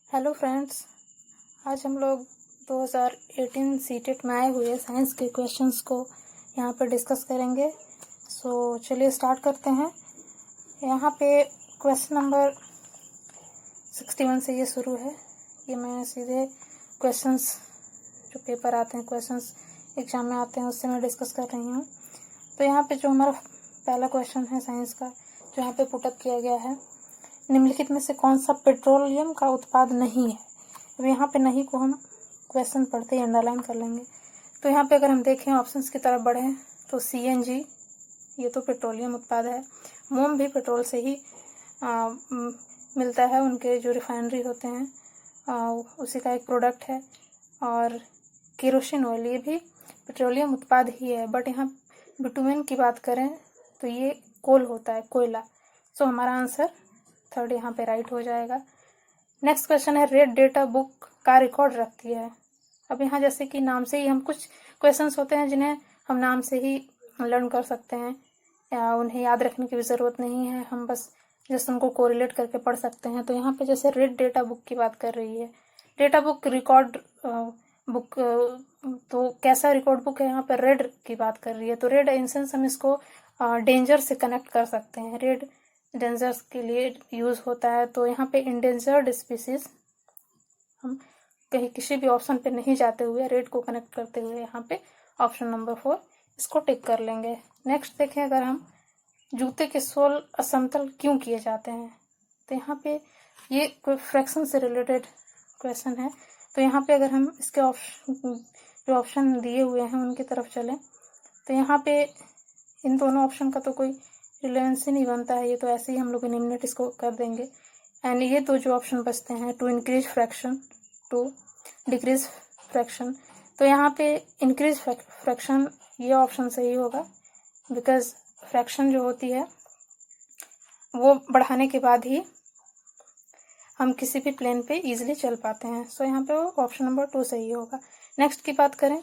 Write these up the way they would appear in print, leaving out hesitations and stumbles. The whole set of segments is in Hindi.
हेलो फ्रेंड्स, आज हम लोग 2018 सीटेट में आए हुए साइंस के क्वेश्चंस को यहाँ पर डिस्कस करेंगे। चलिए स्टार्ट करते हैं। यहाँ पे क्वेश्चन नंबर 61 से ये शुरू है। ये मैं सीधे क्वेश्चंस जो पेपर आते हैं, क्वेश्चंस एग्जाम में आते हैं, उससे मैं डिस्कस कर रही हूँ। तो यहाँ पे जो हमारा पहला क्वेश्चन है साइंस का, जो यहाँ पे पुटअप किया गया है, निम्नलिखित में से कौन सा पेट्रोलियम का उत्पाद नहीं है। अब यहाँ पे नहीं को हम क्वेश्चन पढ़ते ही अंडरलाइन कर लेंगे। तो यहाँ पे अगर हम देखें ऑप्शंस की तरफ बढ़ें तो CNG, ये तो पेट्रोलियम उत्पाद है। मोम भी पेट्रोल से ही मिलता है, उनके जो रिफाइनरी होते हैं उसी का एक प्रोडक्ट है। और केरोसिन ऑयल, ये भी पेट्रोलियम उत्पाद ही है। बट यहाँ बिटुमेन की बात करें तो ये कोल होता है, कोयला। सो हमारा आंसर थर्ड यहाँ पे राइट हो जाएगा। नेक्स्ट क्वेश्चन है, रेड डेटा बुक का रिकॉर्ड रखती है। अब यहाँ जैसे कि नाम से ही हम कुछ क्वेश्चंस होते हैं जिन्हें हम नाम से ही लर्न कर सकते हैं, या उन्हें याद रखने की भी ज़रूरत नहीं है, हम बस जस्ट उनको कोरिलेट करके पढ़ सकते हैं। तो यहाँ पे जैसे रेड डेटा बुक की बात कर रही है, डेटा बुक रिकॉर्ड बुक, तो कैसा रिकॉर्ड बुक है, यहाँ पर रेड की बात कर रही है। तो रेड इन सेंस हम इसको डेंजर से कनेक्ट कर सकते हैं, रेड डेंजर्स के लिए यूज़ होता है। तो यहाँ पे इंडेंजर्ड स्पीसीज, हम कहीं किसी भी ऑप्शन पे नहीं जाते हुए रेड को कनेक्ट करते हुए यहाँ पे ऑप्शन नंबर 4 इसको टिक कर लेंगे। नेक्स्ट देखें, अगर हम जूते के सोल असमतल क्यों किए जाते हैं, तो यहाँ पे ये कोई फ्रैक्शन से रिलेटेड क्वेश्चन है। तो यहाँ पे अगर हम इसके जो ऑप्शन दिए हुए हैं उनकी तरफ चलें तो यहाँ पे इन दोनों ऑप्शन का तो कोई रिलेवेंस ही नहीं बनता है, ये तो ऐसे ही हम लोग एलिमिनेट इसको कर देंगे। एंड ये दो जो ऑप्शन बचते हैं, to increase fraction, to decrease fraction, तो यहाँ पे इंक्रीज फ्रैक्शन ये ऑप्शन सही होगा, बिकॉज फ्रैक्शन जो होती है वो बढ़ाने के बाद ही हम किसी भी प्लेन पे इजीली चल पाते हैं। सो यहाँ पे ऑप्शन नंबर 2 सही होगा। नेक्स्ट की बात करें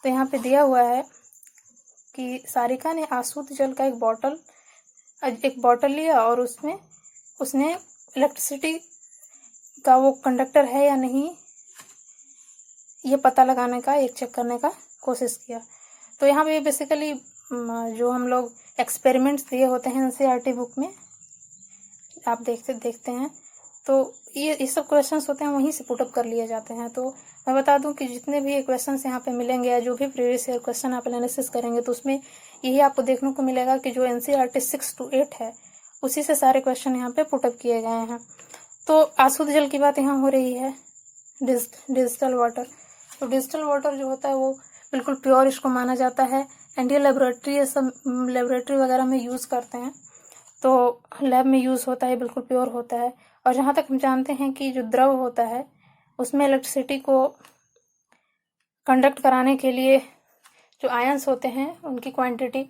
तो यहाँ पे दिया हुआ है कि सारिका ने आसूत जल का एक बॉटल लिया और उसमें उसने इलेक्ट्रिसिटी का वो कंडक्टर है या नहीं ये पता लगाने का, एक चेक करने का कोशिश किया। तो यहाँ पे बेसिकली जो हम लोग एक्सपेरिमेंट्स दिए होते हैं NCERT बुक में आप देखते हैं, तो ये सब क्वेश्चंस होते हैं वहीं से पुटअप कर लिए जाते हैं। तो मैं बता दूं कि जितने भी क्वेश्चंस यहाँ पे मिलेंगे या जो भी प्रीवियस ईयर क्वेश्चन आप एनालिसिस करेंगे तो उसमें यही आपको देखने को मिलेगा कि जो NCERT 6 to 8 है उसी से सारे क्वेश्चन यहाँ पे पुटअप किए गए हैं। तो आशुद्ध जल की बात यहाँ हो रही है, डिजिटल वाटर। तो डिजिटल वाटर जो होता है वो बिल्कुल प्योर इसको माना जाता है, एंड ये लेबोरेटरी वगैरह में यूज़ करते हैं, तो लैब में यूज़ होता है, बिल्कुल प्योर होता है। और जहाँ तक हम जानते हैं कि जो द्रव होता है उसमें इलेक्ट्रिसिटी को कंडक्ट कराने के लिए जो आयंस होते हैं उनकी क्वांटिटी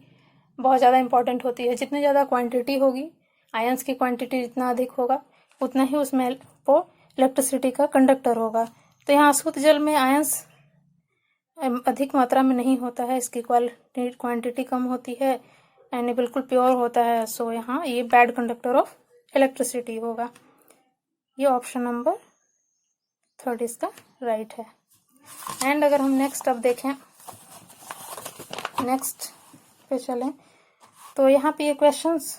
बहुत ज़्यादा इंपॉर्टेंट होती है। जितनी ज़्यादा क्वांटिटी होगी, आयंस की क्वांटिटी जितना अधिक होगा, उतना ही उसमें वो इलेक्ट्रिसिटी का कंडक्टर होगा। तो यहाँ अशुद्ध जल में आयंस अधिक मात्रा में नहीं होता है, इसकी क्वांटिटी कम होती है एंड बिल्कुल प्योर होता है। सो यहाँ ये बैड कंडक्टर ऑफ इलेक्ट्रिसिटी होगा। ये ऑप्शन नंबर 3 इसका राइट है। एंड अगर हम नेक्स्ट अब देखें, नेक्स्ट पे चलें तो यहाँ पे ये क्वेश्चंस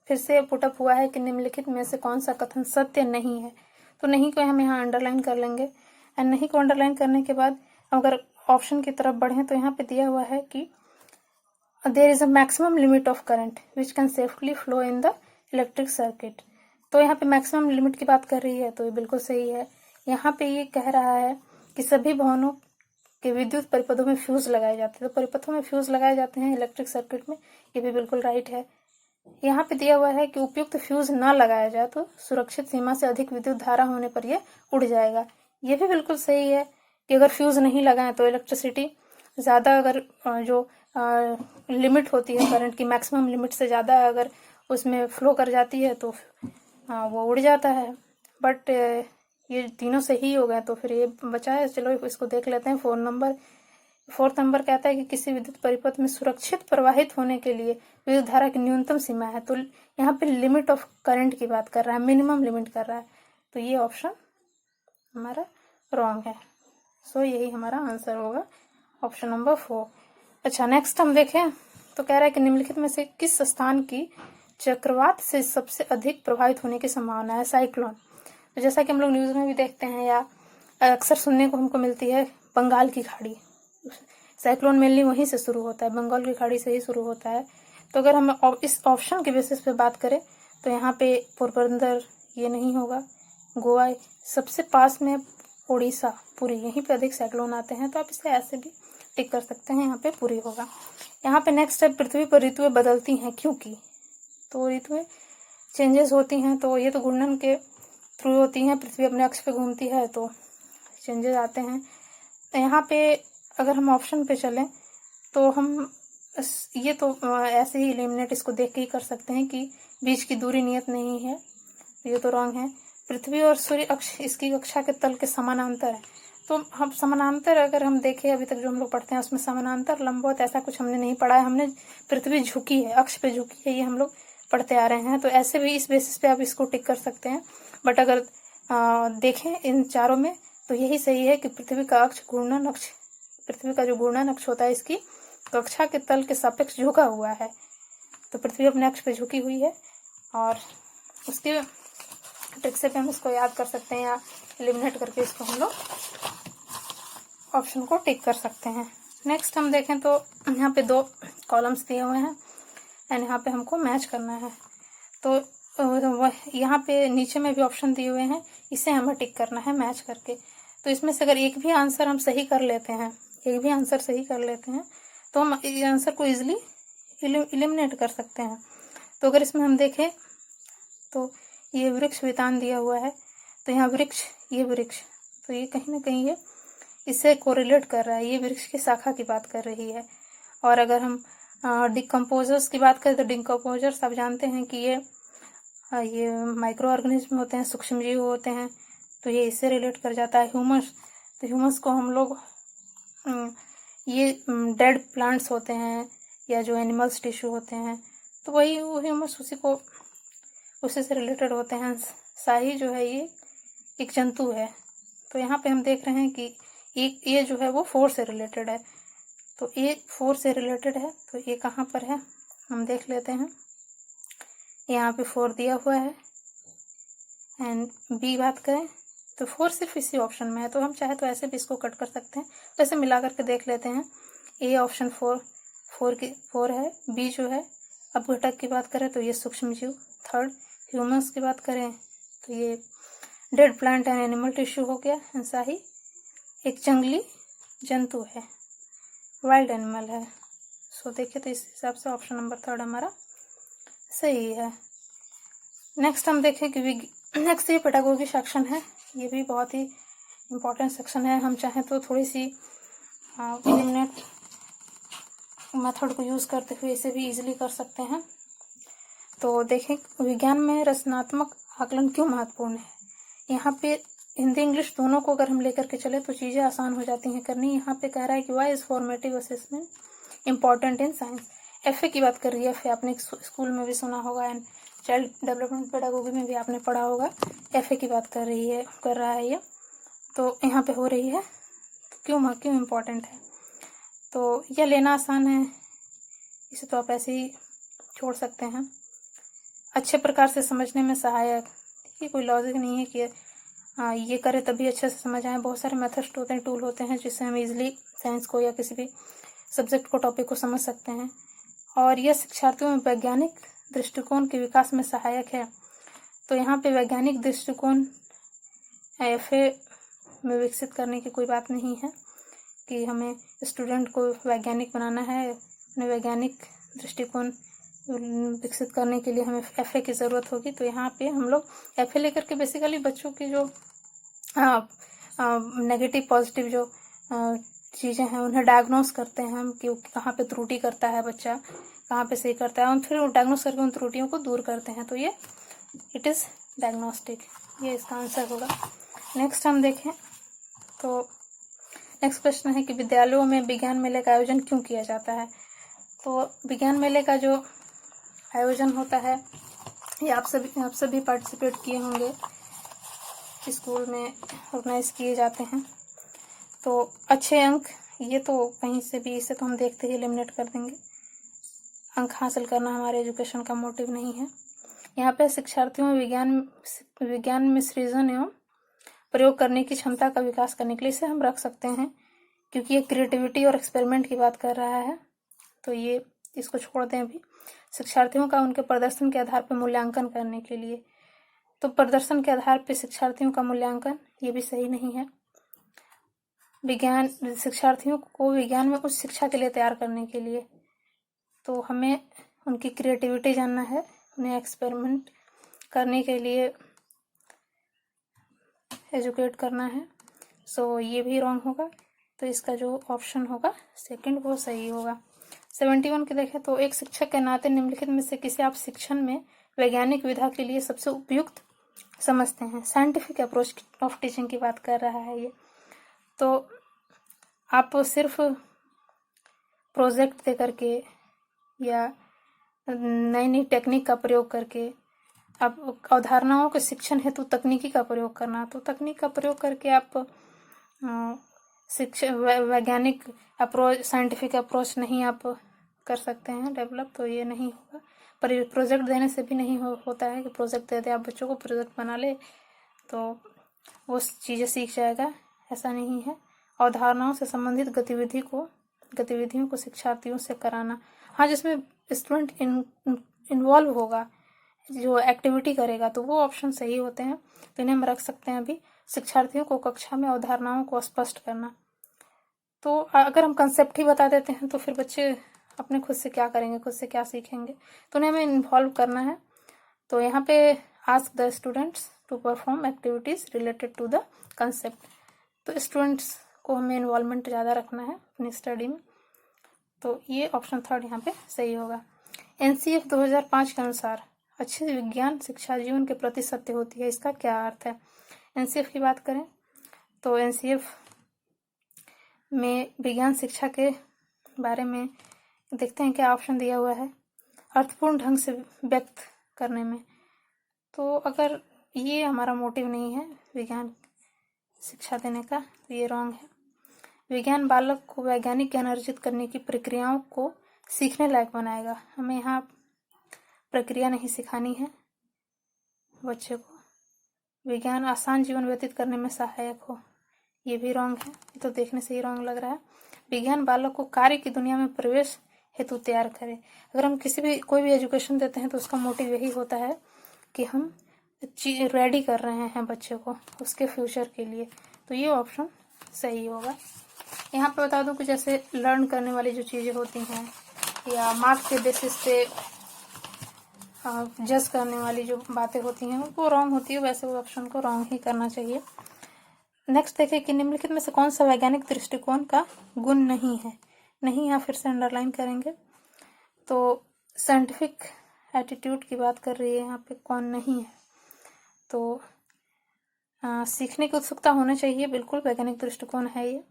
फिर से पुटअप हुआ है कि निम्नलिखित में से कौन सा कथन सत्य नहीं है। तो नहीं को हम यहाँ अंडरलाइन कर लेंगे, एंड नहीं को अंडरलाइन करने के बाद अगर ऑप्शन की तरफ बढ़ें तो यहाँ पे दिया हुआ है कि there is a maximum limit of current which can safely flow in the electric circuit. तो यहाँ पे मैक्सिमम लिमिट की बात कर रही है, तो ये बिल्कुल सही है। यहाँ पे ये कह रहा है कि सभी भवनों के विद्युत परिपथों में फ्यूज लगाए जाते हैं, तो परिपथों में फ्यूज लगाए जाते हैं इलेक्ट्रिक सर्किट में, ये भी बिल्कुल राइट है। यहाँ पे दिया हुआ है कि उपयुक्त फ्यूज ना लगाया जाए तो सुरक्षित सीमा से अधिक विद्युत धारा होने पर यह उड़ जाएगा, ये भी बिल्कुल सही है कि अगर फ्यूज नहीं लगाएं तो इलेक्ट्रिसिटी ज़्यादा, अगर जो लिमिट होती है करंट की, मैक्सिमम लिमिट से ज़्यादा अगर उसमें फ्लो कर जाती है तो वो उड़ जाता है। बट ये तीनों सही हो गए, तो फिर ये बचा है, चलो इसको देख लेते हैं। 4 नंबर कहता है कि किसी विद्युत परिपथ में सुरक्षित प्रवाहित होने के लिए विद्युत धारा की न्यूनतम सीमा है। तो यहाँ पे लिमिट ऑफ करंट की बात कर रहा है, मिनिमम लिमिट कर रहा है, तो ये ऑप्शन हमारा रॉन्ग है। सो यही हमारा आंसर होगा ऑप्शन नंबर 4। अच्छा, नेक्स्ट हम देखें तो कह रहा है कि निम्नलिखित में से किस स्थान की चक्रवात से सबसे अधिक प्रभावित होने की संभावना है? साइक्लोन। तो जैसा कि हम लोग न्यूज़ में भी देखते हैं या अक्सर सुनने को हमको मिलती है, बंगाल की खाड़ी। साइक्लोन मेनली वहीं से शुरू होता है, बंगाल की खाड़ी से ही शुरू होता है। तो अगर हम इस ऑप्शन के बेसिस पे बात करें तो यहाँ पे पोरबंदर ये नहीं होगा, गोवा सबसे पास में, उड़ीसा पुरी, यहीं पे अधिक साइक्लोन आते हैं। तो आप इसे ऐसे भी टिक कर सकते हैं, यहाँ पे पुरी होगा। यहाँ पे नेक्स्ट है, पृथ्वी पर ऋतुएं बदलती हैं क्योंकि। तो ऋतुएं चेंजेस होती हैं तो ये तो घूर्णन के थ्रू होती हैं, पृथ्वी अपने अक्ष पे घूमती है तो चेंजेस आते हैं। यहाँ पे अगर हम ऑप्शन पे चलें तो हम ये तो ऐसे ही एलिमिनेट इसको देख के ही कर सकते हैं कि बीच की दूरी नियत नहीं है, ये तो रॉन्ग है। पृथ्वी और सूर्य अक्ष इसकी कक्षा के तल के समानांतर है। तो हम समानांतर अगर हम देखें, अभी तक जो हम लोग पढ़ते हैं उसमें समानांतर लंबवत ऐसा कुछ हमने नहीं पढ़ा है। हमने पृथ्वी झुकी है, अक्ष पे झुकी है, ये हम लोग पढ़ते आ रहे हैं। तो ऐसे भी इस बेसिस पे आप इसको टिक कर सकते हैं। बट अगर देखें इन चारों में तो यही सही है कि पृथ्वी का अक्ष घूर्णन अक्ष, पृथ्वी का जो घूर्णन अक्ष होता है इसकी कक्षा के तल के सापेक्ष झुका हुआ है। तो पृथ्वी अपने अक्ष पे झुकी हुई है और उसके ट्रिक से भी हम इसको याद कर सकते हैं या एलिमिनेट करके इसको हम लोग ऑप्शन को टिक कर सकते हैं। नेक्स्ट हम देखें तो यहाँ पे 2 कॉलम्स दिए हुए हैं एंड यहाँ पे हमको मैच करना है। तो यहाँ पे नीचे में भी ऑप्शन दिए हुए हैं, इसे हमें टिक करना है मैच करके। तो इसमें से अगर एक भी आंसर हम सही कर लेते हैं, एक भी आंसर सही कर लेते हैं तो हम इस आंसर को इजीली एलिमिनेट कर सकते हैं। तो अगर इसमें हम देखें तो ये वृक्ष वितान दिया हुआ है, तो यहाँ वृक्ष, ये वृक्ष, तो ये कहीं ना कहीं ये इससे कोरिलेट कर रहा है, ये वृक्ष की शाखा की बात कर रही है। और अगर हम डिकम्पोजर्स की बात करें तो डिकम्पोजर्स आप जानते हैं कि ये माइक्रो ऑर्गेनिज्म होते हैं, सूक्ष्मजीव होते हैं, तो ये इससे रिलेट कर जाता है। ह्यूमस, तो ह्यूमस को हम लोग ये डेड प्लांट्स होते हैं या जो एनिमल्स टिश्यू होते हैं तो वही वो ह्यूमस उसी से रिलेटेड होते हैं। शाही जो है ये एक जंतु है। तो यहाँ पे हम देख रहे हैं कि ये जो है वो 4 से रिलेटेड है, तो ये 4 से रिलेटेड है। तो ये कहाँ पर है हम देख लेते हैं, यहाँ पे 4 दिया हुआ है एंड बी बात करें तो 4 सिर्फ इसी ऑप्शन में है। तो हम चाहे तो ऐसे भी इसको कट कर सकते हैं, तो ऐसे मिला करके देख लेते हैं। ए ऑप्शन 4 है, बी जो है अपघटक की बात करें तो ये सूक्ष्मजीव, थर्ड ह्यूमंस की बात करें तो ये dead plant and animal tissue हो गया, शाही एक जंगली जंतु है, वाइल्ड एनिमल है। सो देखिए तो इस हिसाब से ऑप्शन नंबर 3 हमारा सही है। नेक्स्ट हम देखें कि नेक्स्ट ये पेडागोगी सेक्शन है, ये भी बहुत ही इम्पोर्टेंट सेक्शन है। हम चाहें तो थोड़ी सी एलिमिनेट मेथड को यूज़ करते हुए इसे भी इजीली कर सकते हैं। तो देखें विज्ञान में रचनात्मक आकलन क्यों महत्वपूर्ण है। यहाँ पे हिंदी इंग्लिश दोनों को अगर हम लेकर के चले तो चीज़ें आसान हो जाती हैं करनी। यहाँ पे कह रहा है कि why is formative assessment important in science. FA की बात कर रही है, एफए आपने स्कूल में भी सुना होगा एंड चाइल्ड डेवलपमेंट पेडागोगी में भी आपने पढ़ा होगा। एफए की बात कर रहा है ये, तो यहाँ पे हो रही है क्यों इम्पोर्टेंट है। तो यह लेना आसान है, इसे तो आप ऐसे ही छोड़ सकते हैं। अच्छे प्रकार से समझने में सहायक, ये कोई लॉजिक नहीं है कि ये करे तभी अच्छे से समझ आए। बहुत सारे मेथड्स होते हैं, टूल होते हैं जिससे हम इजीली साइंस को या किसी भी सब्जेक्ट को, टॉपिक को समझ सकते हैं। और यह शिक्षार्थियों में वैज्ञानिक दृष्टिकोण के विकास में सहायक है। तो यहाँ पे वैज्ञानिक दृष्टिकोण एफए में विकसित करने की कोई बात नहीं है कि हमें स्टूडेंट को वैज्ञानिक बनाना है। अपने वैज्ञानिक दृष्टिकोण विकसित करने के लिए हमें एफए की ज़रूरत होगी। तो यहाँ पे हम लोग एफए लेकर के बेसिकली बच्चों की जो नेगेटिव पॉजिटिव जो चीज़ें हैं उन्हें डायग्नोस करते हैं हम कि कहाँ पे त्रुटि करता है बच्चा, कहाँ पे सही करता है, और फिर डायग्नोस करके उन त्रुटियों को दूर करते हैं। तो ये इट इज़ डायग्नोस्टिक, ये इसका आंसर होगा। नेक्स्ट हम देखें तो नेक्स्ट प्रश्न है कि विद्यालयों में विज्ञान मेले का आयोजन क्यों किया जाता है। तो विज्ञान मेले का जो आयोजन होता है ये आप सभी पार्टिसिपेट किए होंगे स्कूल में ऑर्गेनाइज किए जाते हैं। तो अच्छे अंक, ये तो कहीं से भी, इसे तो हम देखते ही एलिमिनेट कर देंगे। अंक हासिल करना हमारे एजुकेशन का मोटिव नहीं है। यहाँ पे शिक्षार्थियों में विज्ञान में सृजन एवं प्रयोग करने की क्षमता का विकास करने के लिए इसे हम रख सकते हैं, क्योंकि ये क्रिएटिविटी और एक्सपेरिमेंट की बात कर रहा है। तो ये इसको छोड़ दें अभी। शिक्षार्थियों का उनके प्रदर्शन के आधार पर मूल्यांकन करने के लिए, तो प्रदर्शन के आधार पर शिक्षार्थियों का मूल्यांकन, ये भी सही नहीं है। शिक्षार्थियों को विज्ञान में उच्च शिक्षा के लिए तैयार करने के लिए, तो हमें उनकी क्रिएटिविटी जानना है, उन्हें एक्सपेरिमेंट करने के लिए एजुकेट करना है। सो ये भी रॉन्ग होगा। तो इसका जो ऑप्शन होगा सेकंड वो सही होगा। 71 के देखें तो एक शिक्षक के नाते निम्नलिखित में से किसे आप शिक्षण में वैज्ञानिक विधा के लिए सबसे उपयुक्त समझते हैं। साइंटिफिक अप्रोच ऑफ टीचिंग की बात कर रहा है ये। तो आप सिर्फ प्रोजेक्ट दे करके या नई नई टेक्निक का प्रयोग करके, अब अवधारणाओं के शिक्षण हेतु तकनीकी का प्रयोग करना, तो तकनीक का प्रयोग करके आप वैज्ञानिक अप्रोच, साइंटिफिक अप्रोच नहीं आप कर सकते हैं डेवलप, तो ये नहीं होगा। पर प्रोजेक्ट देने से भी नहीं होता है कि प्रोजेक्ट दे दे आप बच्चों को, प्रोजेक्ट बना ले तो वो चीज़ें सीख जाएगा, ऐसा नहीं है। अवधारणाओं से संबंधित गतिविधियों को शिक्षार्थियों से कराना, हाँ, जिसमें स्टूडेंट इन्वॉल्व होगा, जो एक्टिविटी करेगा, तो वो ऑप्शन सही होते हैं। तो इन्हें हम रख सकते हैं अभी। शिक्षार्थियों को कक्षा में अवधारणाओं को स्पष्ट करना, तो अगर हम कंसेप्ट ही बता देते हैं तो फिर बच्चे अपने खुद से क्या करेंगे, खुद से क्या सीखेंगे, तो उन्हें हमें इन्वॉल्व करना है। तो यहाँ पे ask the students to perform activities related to the concept, तो स्टूडेंट्स को हमें इन्वॉल्वमेंट ज़्यादा रखना है अपनी स्टडी में। तो ये ऑप्शन थर्ड यहाँ पे सही होगा। NCF 2005 के अनुसार अच्छी विज्ञान शिक्षा जीवन के प्रति सत्य होती है, इसका क्या अर्थ है। NCF की बात करें तो NCF में विज्ञान शिक्षा के बारे में देखते हैं क्या ऑप्शन दिया हुआ है। अर्थपूर्ण ढंग से व्यक्त करने में, तो अगर ये हमारा मोटिव नहीं है विज्ञान शिक्षा देने का, तो ये रॉन्ग है। विज्ञान बालक को वैज्ञानिक ज्ञान अर्जित करने की प्रक्रियाओं को सीखने लायक बनाएगा, हमें यहाँ प्रक्रिया नहीं सिखानी है बच्चे को। विज्ञान आसान जीवन व्यतीत करने में सहायक हो, ये भी रॉन्ग है, ये तो देखने से ही रॉन्ग लग रहा है। विज्ञान बालक को कार्य की दुनिया में प्रवेश हेतु तैयार करे, अगर हम कोई भी एजुकेशन देते हैं तो उसका मोटिव यही होता है कि हम रेडी कर रहे हैं बच्चे को उसके फ्यूचर के लिए, तो ये ऑप्शन सही होगा। यहाँ पे बता दूं कि जैसे लर्न करने वाली जो चीज़ें होती हैं या मार्क्स के बेसिस पे जज करने वाली जो बातें होती हैं वो रॉन्ग होती है, वैसे वो ऑप्शन को रॉन्ग ही करना चाहिए। नेक्स्ट देखिए कि निम्नलिखित में से कौन सा वैज्ञानिक दृष्टिकोण का गुण नहीं है। नहीं यहाँ फिर से अंडरलाइन करेंगे, तो साइंटिफिक एटीट्यूड की बात कर रही है यहाँ पे, कौन नहीं है। तो सीखने की उत्सुकता होनी चाहिए, बिल्कुल वैज्ञानिक दृष्टिकोण है ये।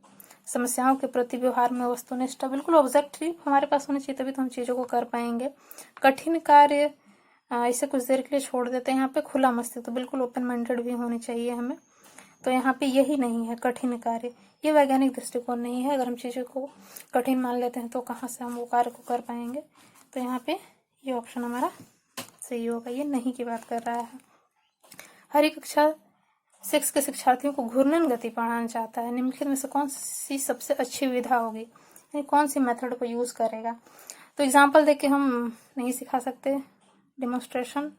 समस्याओं के प्रति व्यवहार में वस्तुनिष्ठता, बिल्कुल ऑब्जेक्टिव हमारे पास होनी चाहिए, तभी तो हम चीज़ों को कर पाएंगे। कठिन कार्य इसे कुछ देर के लिए छोड़ देते हैं, यहाँ पे खुला मस्तिष्क, तो बिल्कुल ओपन माइंडेड भी होनी चाहिए हमें। तो यहाँ पे यही नहीं है कठिन कार्य, ये वैज्ञानिक दृष्टिकोण नहीं है। अगर हम चीज़ों को कठिन मान लेते हैं तो कहाँ से हम वो कार्य को कर पाएंगे। तो यहाँ पे ये ऑप्शन हमारा सही होगा, ये नहीं की बात कर रहा है। हर एक कक्षा 6 के शिक्षार्थियों को घूर्णन गति पढ़ाना चाहता है, निम्नलिखित में से कौन सी सबसे अच्छी विधा होगी, यानी कौन सी मेथड को यूज़ करेगा। तो एग्जाम्पल देके हम नहीं सिखा सकते, डेमोन्स्ट्रेशन,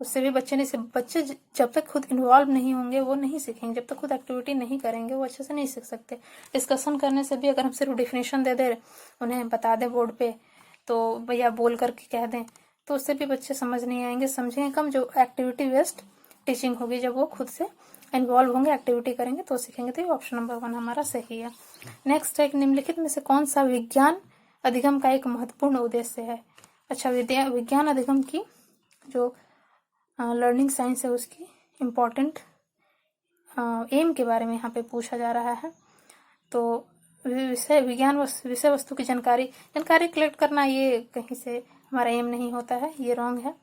उससे भी बच्चे जब तक खुद इन्वॉल्व नहीं होंगे वो नहीं सीखेंगे, जब तक खुद एक्टिविटी नहीं करेंगे वो अच्छे से नहीं सीख सकते। डिस्कशन करने से भी अगर हम सिर्फ डिफिनेशन दे दे, उन्हें बता दें बोर्ड पे, तो भैया बोल करके कह दें, तो उससे भी बच्चे समझ नहीं आएंगे, समझेंगे कम। जो एक्टिविटी बेस्ड टीचिंग होगी, जब वो खुद से इन्वॉल्व होंगे, एक्टिविटी करेंगे तो सीखेंगे, तो ये ऑप्शन नंबर 1 हमारा सही है। नेक्स्ट है निम्नलिखित में से कौन सा विज्ञान अधिगम का एक महत्वपूर्ण उद्देश्य है। अच्छा, विज्ञान अधिगम की जो लर्निंग साइंस है उसकी इम्पोर्टेंट एम के बारे में यहाँ पे पूछा जा रहा है। तो विषय वस्तु की जानकारी कलेक्ट करना, ये कहीं से हमारा एम नहीं होता है, ये रॉन्ग है।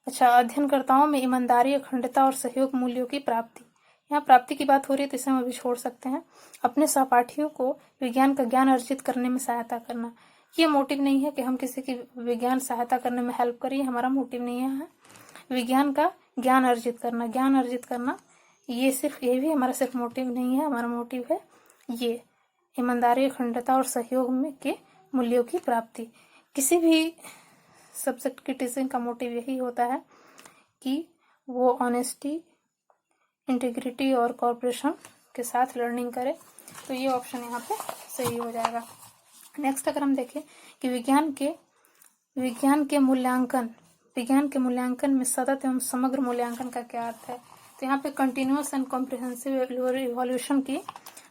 अच्छा, अध्ययनकर्ताओं में ईमानदारी, अखंडता और सहयोग मूल्यों की प्राप्ति, यहाँ प्राप्ति की बात हो रही है तो इसे हम अभी छोड़ सकते हैं। अपने सहपाठियों को विज्ञान का ज्ञान अर्जित करने में सहायता करना, ये मोटिव नहीं है कि हम किसी की विज्ञान सहायता करने में हेल्प करें, हमारा मोटिव नहीं है। विज्ञान का ज्ञान अर्जित करना ये भी हमारा सिर्फ मोटिव नहीं है, हमारा मोटिव है ये ईमानदारी, अखंडता और सहयोग में के मूल्यों की प्राप्ति। किसी भी सब्जेक्ट की टीचिंग का मोटिव यही होता है कि वो ऑनेस्टी, इंटीग्रिटी और कॉर्पोरेशन के साथ लर्निंग करे। तो ये ऑप्शन यहाँ पे सही हो जाएगा। नेक्स्ट अगर हम देखें कि विज्ञान के मूल्यांकन में सतत एवं समग्र मूल्यांकन का क्या अर्थ है, तो यहाँ पे कंटिन्यूअस एंड कॉम्प्रिहेंसिव इवोल्यूशन की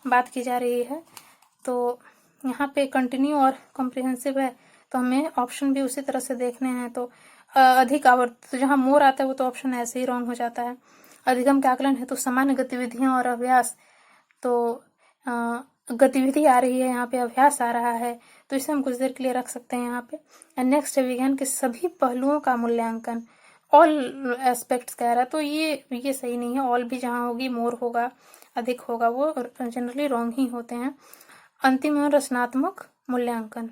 बात की जा रही है। तो यहाँ पे कंटिन्यू और कॉम्प्रिहेंसिव है तो हमें ऑप्शन भी उसी तरह से देखने हैं। तो अधिक आवर्त, तो जहाँ मोर आता है वो तो ऑप्शन ऐसे ही रॉन्ग हो जाता है। अधिगम के आकलन है तो सामान्य गतिविधियां और अभ्यास, तो गतिविधि आ रही है, यहाँ पे अभ्यास आ रहा है, तो इसे हम कुछ देर के लिए रख सकते हैं यहाँ पे। एंड नेक्स्ट है विज्ञान के सभी पहलुओं का मूल्यांकन, ऑल एस्पेक्ट्स कह रहा है, तो ये सही नहीं है। ऑल भी जहाँ होगी, मोर होगा, अधिक होगा, वो जनरली रॉन्ग ही होते हैं। अंतिम एवं रचनात्मक मूल्यांकन,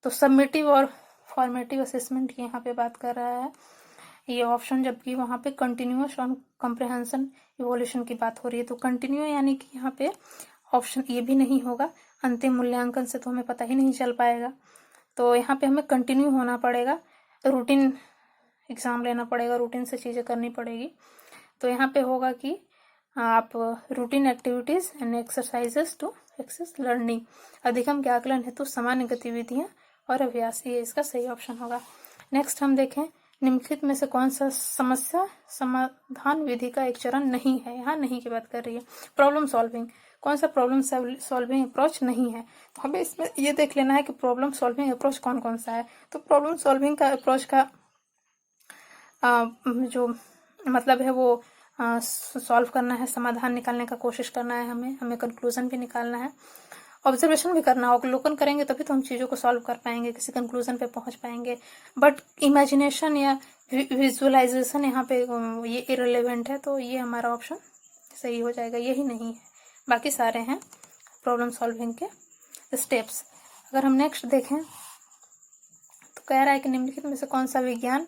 तो सबमिटिव और फॉर्मेटिव असेसमेंट की यहाँ पे बात कर रहा है ये ऑप्शन, जबकि वहाँ पे कंटिन्यूअस और कॉम्प्रिहेंशन इवोल्यूशन की बात हो रही है। तो कंटिन्यू यानी कि यहाँ पे ऑप्शन ये भी नहीं होगा। अंतिम मूल्यांकन से तो हमें पता ही नहीं चल पाएगा, तो यहाँ पे हमें कंटिन्यू होना पड़ेगा, रूटीन एग्जाम लेना पड़ेगा, रूटीन से चीज़ें करनी पड़ेगी। तो यहाँ पे होगा कि आप routine activities and exercises to assess learning, अधिगम के आकलन हेतु सामान्य गतिविधियां और अभ्यास, ये इसका सही ऑप्शन होगा। नेक्स्ट हम देखें निम्नलिखित में से कौन सा समस्या समाधान विधि का एक चरण नहीं है। यहाँ नहीं की बात कर रही है। प्रॉब्लम सॉल्विंग, कौन सा प्रॉब्लम सॉल्विंग अप्रोच नहीं है, तो हमें इसमें ये देख लेना है कि प्रॉब्लम सॉल्विंग अप्रोच कौन कौन सा है। तो प्रॉब्लम सॉल्विंग का अप्रोच का जो मतलब है वो सॉल्व करना है, समाधान निकालने का कोशिश करना है, हमें कंक्लूजन भी निकालना है, ऑब्जर्वेशन भी करना है। अवलोकन करेंगे तभी तो हम चीज़ों को सॉल्व कर पाएंगे, किसी कंक्लूजन पे पहुंच पाएंगे। बट इमेजिनेशन या विजुअलाइजेशन यहाँ पे ये इररिलेवेंट है, तो ये हमारा ऑप्शन सही हो जाएगा, यही नहीं है, बाकी सारे हैं प्रॉब्लम सॉल्विंग के स्टेप्स। अगर हम नेक्स्ट देखें तो कह रहा है कि निम्नलिखित में से कौन सा विज्ञान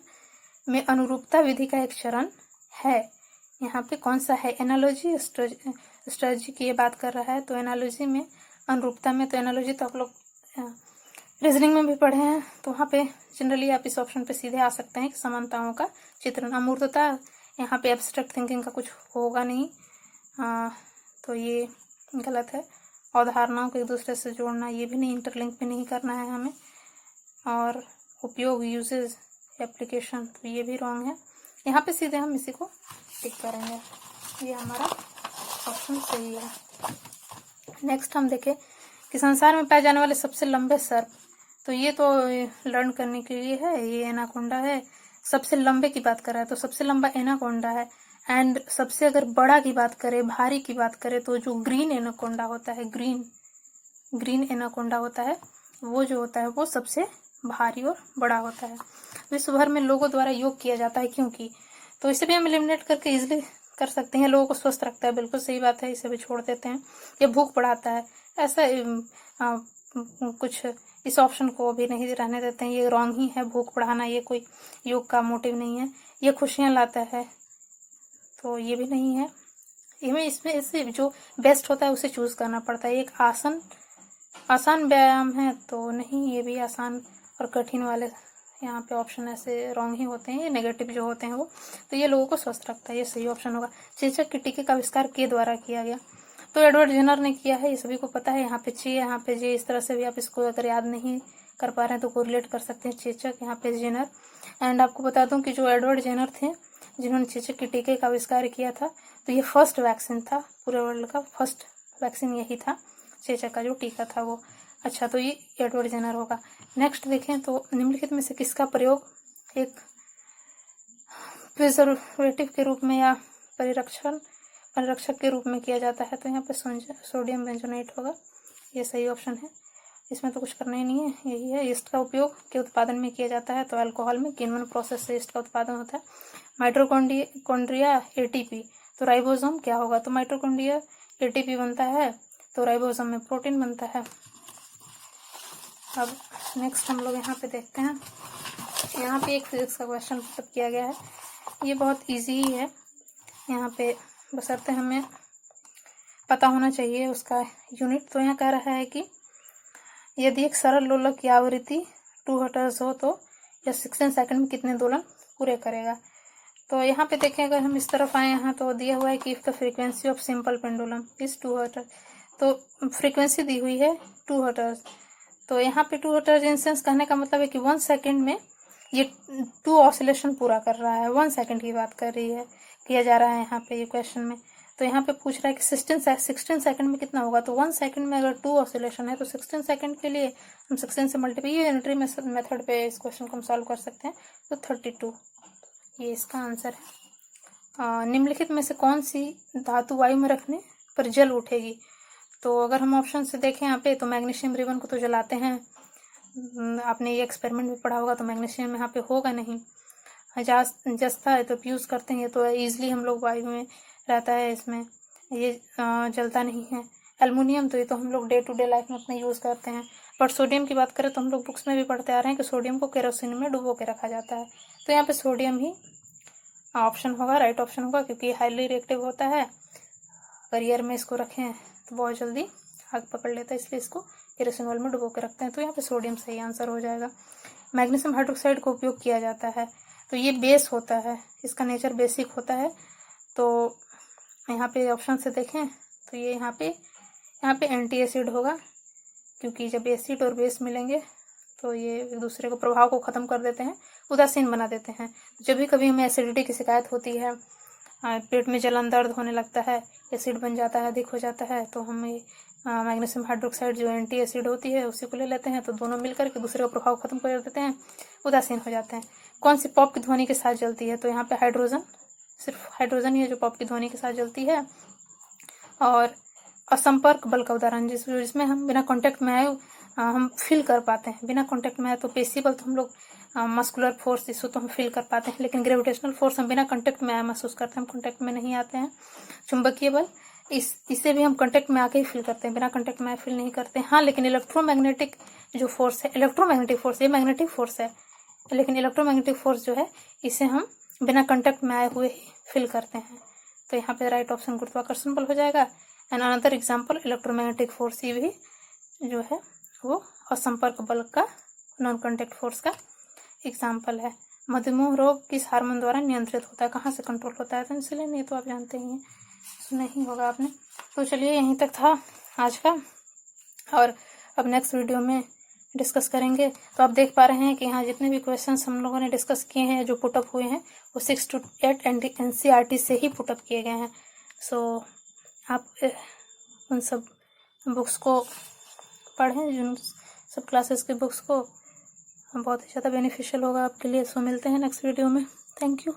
में अनुरूपता विधि का एक चरण है। यहाँ पे कौन सा है, एनालॉजी स्ट्रेटजी की ये बात कर रहा है। तो एनालॉजी में अनुरूपता में, तो एनालॉजी तो आप लोग रीजनिंग में भी पढ़े हैं, तो वहाँ पे जनरली आप इस ऑप्शन पे सीधे आ सकते हैं कि समानताओं का चित्रण। अमूर्तता, यहाँ पे एब्स्ट्रैक्ट थिंकिंग का कुछ होगा नहीं, तो ये गलत है। अवधारणाओं को एक दूसरे से जोड़ना, ये भी नहीं, इंटरलिंक भी नहीं करना है हमें। और उपयोग, यूजेज, एप्लीकेशन, तो ये भी रॉन्ग है। यहाँ पे सीधे हम इसी को टिक करेंगे, ये हमारा ऑप्शन सही है। नेक्स्ट हम देखें कि संसार में पाए जाने वाले सबसे लंबे सर्प, तो ये तो लर्न करने के लिए है, ये एनाकोंडा है। सबसे लंबे की बात कर रहा है तो सबसे लंबा एनाकोंडा है। एंड सबसे अगर बड़ा की बात करें, भारी की बात करें, तो जो ग्रीन एनाकोंडा होता है, ग्रीन एनाकोंडा होता है, वो जो होता है वो सबसे भारी और बड़ा होता है। विश्व भर में लोगों द्वारा योग किया जाता है, क्योंकि, तो इसे भी हम एलिमिनेट करके इजिली कर सकते हैं। लोगों को स्वस्थ रखता है, बिल्कुल सही बात है, इसे भी छोड़ देते हैं। ये भूख बढ़ाता है, ऐसा कुछ इस ऑप्शन को भी नहीं रहने देते हैं, ये रॉन्ग ही है। भूख बढ़ाना ये कोई योग का मोटिव नहीं है। ये खुशियां लाता है, तो ये भी नहीं है। इसमें इससे जो बेस्ट होता है उसे चूज करना पड़ता है। एक आसान व्यायाम है, तो नहीं, ये भी आसान और कठिन वाले यहाँ पे ऑप्शन ऐसे रॉन्ग ही होते हैं, ये नेगेटिव जो होते हैं वो। तो ये लोगों को स्वस्थ रखता है, ये सही ऑप्शन होगा। चेचक के टीके का आविष्कार के द्वारा किया गया, तो एडवर्ड जेनर ने किया है, ये सभी को पता है। यहाँ पे चे, यहाँ पे जे, इस तरह से भी आप इसको अगर याद नहीं कर पा रहे हैं तो कोरिलेट कर सकते हैं, चेचक, यहाँ पे जेनर। एंड आपको बता दूं कि जो एडवर्ड जेनर थे जिन्होंने चेचक के टीके का आविष्कार किया था, तो ये फर्स्ट वैक्सीन था, पूरे वर्ल्ड का फर्स्ट वैक्सीन यही था, चेचक का जो टीका था वो। अच्छा, तो ये एडवर्ड जेनर होगा। नेक्स्ट देखें तो निम्नलिखित में से किसका प्रयोग एक प्रिजर्वेटिव के रूप में या परिरक्षक के रूप में किया जाता है, तो यहाँ पे सोडियम बेंजोनेट होगा, ये सही ऑप्शन है। इसमें तो कुछ करना ही नहीं है, यही है। ईस्ट का उपयोग के उत्पादन में किया जाता है, तो अल्कोहल में किण्वन प्रोसेस से ईस्ट का उत्पादन होता है। माइटोकॉन्ड्रिया एटीपी, तो राइबोसोम क्या होगा, तो माइटोकॉन्ड्रिया एटीपी बनता है, तो राइबोसोम में प्रोटीन बनता है। अब नेक्स्ट हम लोग यहाँ पे देखते हैं, यहाँ पे एक फिजिक्स का क्वेश्चन पुट किया गया है, ये बहुत इजी ही है। यहाँ पे बशर्ते हमें पता होना चाहिए उसका यूनिट। तो यहाँ कह रहा है कि यदि एक सरल लोलक की आवृत्ति 2 हर्ट्ज हो तो यह 16 सेकंड में कितने दोलन पूरे करेगा। तो यहाँ पे देखें, अगर हम इस तरफ आए यहाँ तो दिया हुआ है कि if the frequency of simple pendulum is 2 hertz, तो फ्रीक्वेंसी दी हुई है 2 हर्ट्ज। तो यहाँ पे 2 हर्ट्ज इन सेंस कहने का मतलब है कि 1 सेकंड में ये 2 ऑसिलेशन पूरा कर रहा है। 1 सेकंड की बात कर रही है, किया जा रहा है यहाँ पे ये क्वेश्चन में। तो यहाँ पे पूछ रहा है कि 16 सेकंड में कितना होगा, तो 1 सेकंड में अगर 2 ऑसिलेशन है तो 16 सेकंड के लिए हम 16 से मल्टीप्लाई, ये यूनिटरी मेथड पे इस क्वेश्चन को हम सॉल्व कर सकते हैं। तो 32 ये इसका आंसर है। निम्नलिखित में से कौन सी धातु वायु में रखने पर जल उठेगी। तो अगर हम ऑप्शन से देखें यहाँ पे, तो मैग्नीशियम रिबन को तो जलाते हैं, आपने ये एक्सपेरिमेंट में पढ़ा होगा, तो मैग्नीशियम यहाँ पे होगा नहीं। जस्ता है तो यूज़ करते हैं, तो ईजिली हम लोग वायु में रहता है, इसमें ये जलता नहीं है। एल्युमिनियम तो ये तो हम लोग डे टू डे लाइफ में अपना यूज़ करते हैं। बट सोडियम की बात करें तो हम लोग बुक्स में भी पढ़ते आ रहे हैं कि सोडियम को केरोसिन में डुबो के रखा जाता है। तो यहाँ पे सोडियम ही ऑप्शन होगा, राइट ऑप्शन होगा, क्योंकि हाईली रिएक्टिव होता है। अगर एयर में इसको रखें तो बहुत जल्दी आग पकड़ लेता है, इसलिए इसको केरोसिन ऑयल में डुबो के रखते हैं। तो यहाँ पे सोडियम सही आंसर हो जाएगा। मैग्नीशियम हाइड्रोक्साइड का उपयोग किया जाता है, तो ये बेस होता है, इसका नेचर बेसिक होता है। तो यहाँ पे ऑप्शन से देखें तो ये यहाँ पे एंटी एसिड होगा, क्योंकि जब एसिड और बेस मिलेंगे तो ये एक दूसरे को प्रभाव को ख़त्म कर देते हैं, उदासीन बना देते हैं। जब भी कभी हमें एसिडिटी की शिकायत होती है, पेट में जलन दर्द होने लगता है, एसिड बन जाता है, अधिक हो जाता है, तो हमें मैग्नीशियम हाइड्रोक्साइड जो एंटी एसिड होती है उसी को ले लेते हैं, तो दोनों मिलकर के दूसरे का प्रभाव खत्म कर देते हैं, उदासीन हो जाते हैं। कौन सी पॉप की ध्वनि के साथ जलती है, तो यहाँ पे हाइड्रोजन, सिर्फ हाइड्रोजन ही है जो पॉप की ध्वनि के साथ जलती है। और असंपर्क बल का उदाहरण जिसमें हम बिना कांटेक्ट में आए हम फील कर पाते हैं, बिना कांटेक्ट में आए तो पेशी बल तो हम लोग मस्कुलर फोर्स इसको तो हम फील कर पाते हैं, लेकिन ग्रेविटेशनल फोर्स हम बिना कांटेक्ट में आए महसूस करते हैं, हम कांटेक्ट में नहीं आते हैं। चुंबकीय बल इसे भी हम कांटेक्ट में आके ही फील करते हैं, बिना कांटेक्ट में आए फील नहीं करते हैं। हाँ, लेकिन इलेक्ट्रोमैग्नेटिक जो फोर्स है, इलेक्ट्रोमैग्नेटिक फोर्स ये मैग्नेटिक फोर्स है, लेकिन इलेक्ट्रोमैग्नेटिक फोर्स जो है इसे हम बिना कांटेक्ट में आए हुए ही फील करते हैं। तो यहाँ पे राइट ऑप्शन गुरुत्वाकर्षण बल हो जाएगा। And another example electromagnetic force, ये भी जो है वो असंपर्क बल का, नॉन कांटेक्ट फोर्स का एग्जाम्पल है। मधुमेह रोग किस हार्मोन द्वारा नियंत्रित होता है, कहाँ से कंट्रोल होता है, तो इंसुलिन, ये तो आप जानते ही हैं, सुना ही होगा आपने। तो चलिए यहीं तक था आज का, और अब नेक्स्ट वीडियो में डिस्कस करेंगे। तो आप देख पा रहे हैं कि यहाँ जितने भी क्वेश्चंस हम लोगों ने डिस्कस किए हैं, जो पुटअप हुए हैं, वो 6 to 8 NCERT से ही पुटअप किए गए हैं। सो आप उन सब बुक्स को पढ़ें, जिन सब क्लासेस की बुक्स को, बहुत ही ज़्यादा बेनिफिशियल होगा आपके लिए। सो मिलते हैं नेक्स्ट वीडियो में। Thank you.